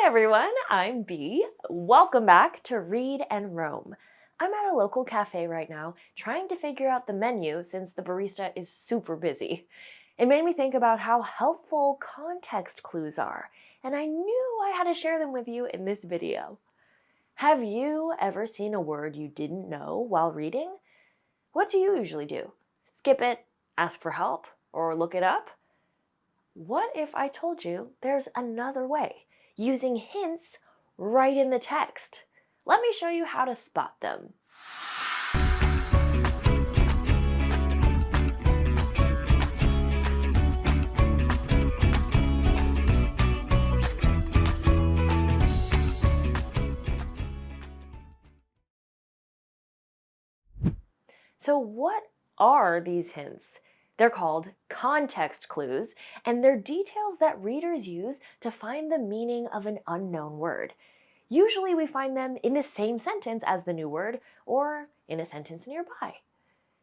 everyone, I'm Bee. Welcome back to Read and Roam. I'm at a local cafe right now trying to figure out the menu since the barista is super busy. It made me think about how helpful context clues are, and I knew I had to share them with you in this video. Have you ever seen a word you didn't know while reading? What do you usually do? Skip it, ask for help, or look it up? What if I told you there's another way, using hints right in the text? Let me show you how to spot them. So what are these hints? They're called context clues, and they're details that readers use to find the meaning of an unknown word. Usually we find them in the same sentence as the new word, or in a sentence nearby.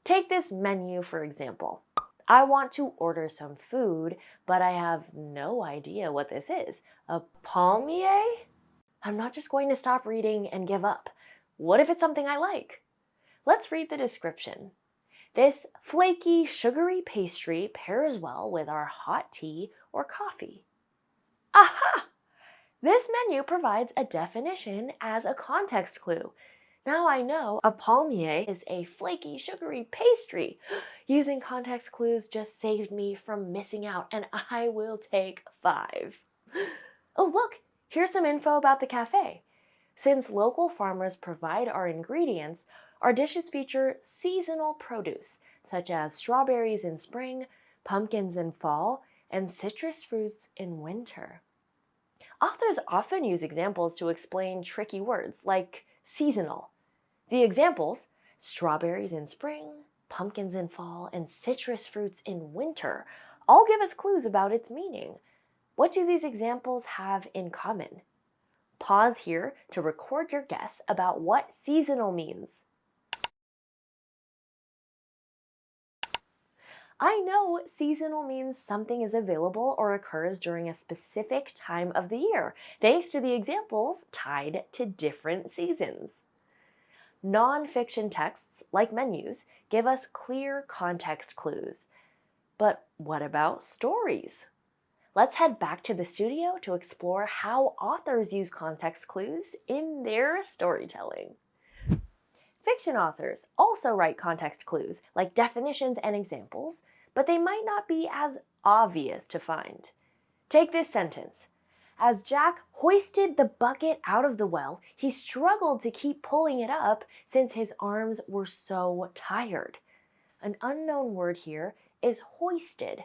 Take this menu, for example. I want to order some food, but I have no idea what this is. A palmier? I'm not just going to stop reading and give up. What if it's something I like? Let's read the description. This flaky, sugary pastry pairs well with our hot tea or coffee. Aha! This menu provides a definition as a context clue. Now I know a palmier is a flaky, sugary pastry. Using context clues just saved me from missing out, and I will take 5. Oh, look, here's some info about the cafe. Since local farmers provide our ingredients, our dishes feature seasonal produce, such as strawberries in spring, pumpkins in fall, and citrus fruits in winter. Authors often use examples to explain tricky words, like seasonal. The examples, strawberries in spring, pumpkins in fall, and citrus fruits in winter, all give us clues about its meaning. What do these examples have in common? Pause here to record your guess about what seasonal means. I know seasonal means something is available or occurs during a specific time of the year, thanks to the examples tied to different seasons. Non-fiction texts, like menus, give us clear context clues. But what about stories? Let's head back to the studio to explore how authors use context clues in their storytelling. Fiction authors also write context clues, like definitions and examples, but they might not be as obvious to find. Take this sentence. As Jack hoisted the bucket out of the well, he struggled to keep pulling it up since his arms were so tired. An unknown word here is hoisted.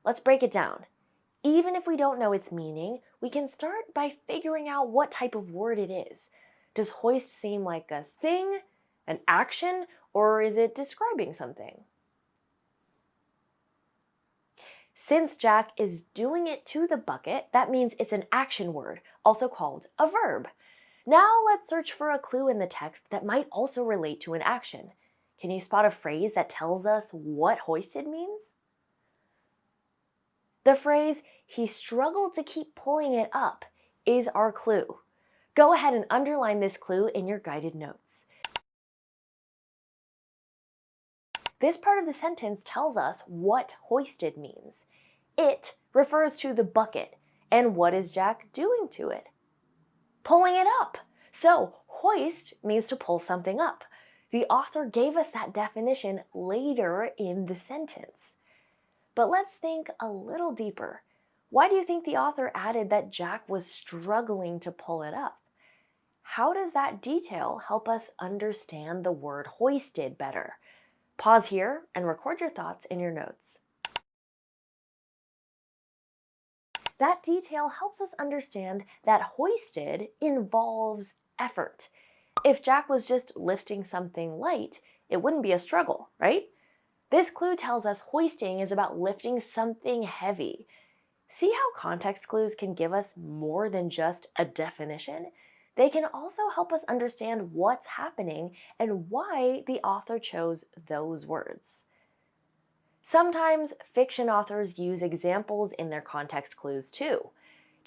Let's break it down. Even if we don't know its meaning, we can start by figuring out what type of word it is. Does hoist seem like a thing, an action, or is it describing something? Since Jack is doing it to the bucket, that means it's an action word, also called a verb. Now let's search for a clue in the text that might also relate to an action. Can you spot a phrase that tells us what hoisted means? The phrase, "he struggled to keep pulling it up," is our clue. Go ahead and underline this clue in your guided notes. This part of the sentence tells us what hoisted means. It refers to the bucket, and what is Jack doing to it? Pulling it up. So, hoist means to pull something up. The author gave us that definition later in the sentence. But let's think a little deeper. Why do you think the author added that Jack was struggling to pull it up? How does that detail help us understand the word hoisted better? Pause here and record your thoughts in your notes. That detail helps us understand that hoisted involves effort. If Jack was just lifting something light, it wouldn't be a struggle, right? This clue tells us hoisting is about lifting something heavy. See how context clues can give us more than just a definition? They can also help us understand what's happening and why the author chose those words. Sometimes fiction authors use examples in their context clues too.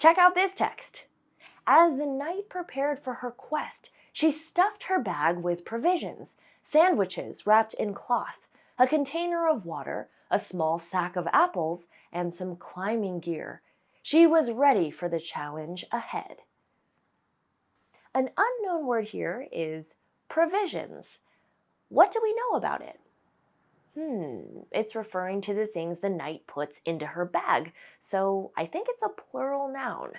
Check out this text. As the knight prepared for her quest, she stuffed her bag with provisions, sandwiches wrapped in cloth, a container of water, a small sack of apples, and some climbing gear. She was ready for the challenge ahead. An unknown word here is provisions. What do we know about it? It's referring to the things the knight puts into her bag, so I think it's a plural noun.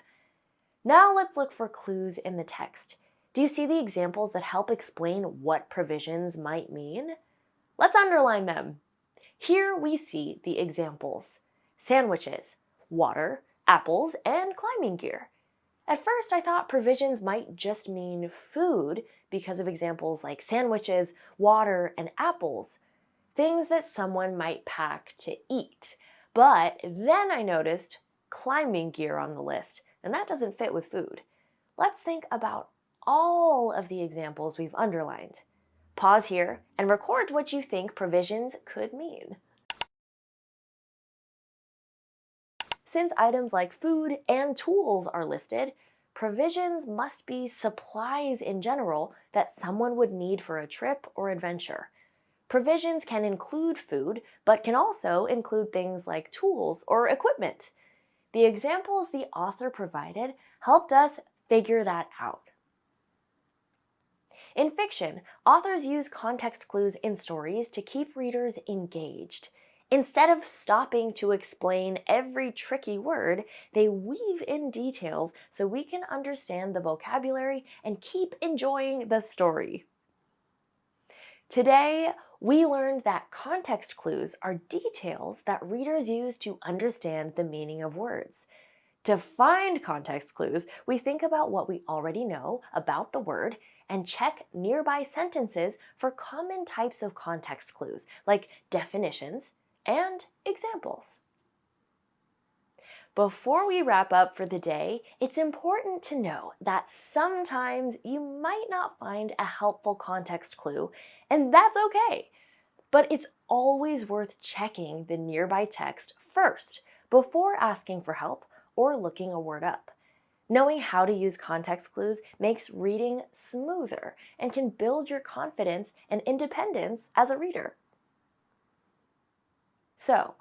Now let's look for clues in the text. Do you see the examples that help explain what provisions might mean? Let's underline them. Here we see the examples: sandwiches, water, apples, and climbing gear. At first, I thought provisions might just mean food because of examples like sandwiches, water, and apples, things that someone might pack to eat. But then I noticed climbing gear on the list, and that doesn't fit with food. Let's think about all of the examples we've underlined. Pause here and record what you think provisions could mean. Since items like food and tools are listed, provisions must be supplies in general that someone would need for a trip or adventure. Provisions can include food, but can also include things like tools or equipment. The examples the author provided helped us figure that out. In fiction, authors use context clues in stories to keep readers engaged. Instead of stopping to explain every tricky word, they weave in details so we can understand the vocabulary and keep enjoying the story. Today, we learned that context clues are details that readers use to understand the meaning of words. To find context clues, we think about what we already know about the word and check nearby sentences for common types of context clues, like definitions and examples. Before we wrap up for the day, it's important to know that sometimes you might not find a helpful context clue, and that's okay. But it's always worth checking the nearby text first before asking for help or looking a word up. Knowing how to use context clues makes reading smoother and can build your confidence and independence as a reader. So,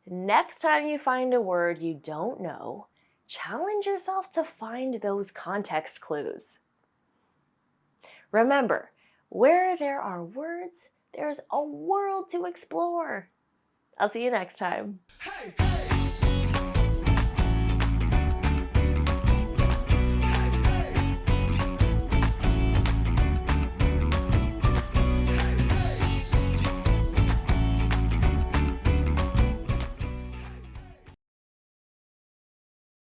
next time you find a word you don't know, challenge yourself to find those context clues. Remember, where there are words, there's a world to explore. I'll see you next time. Hey, hey.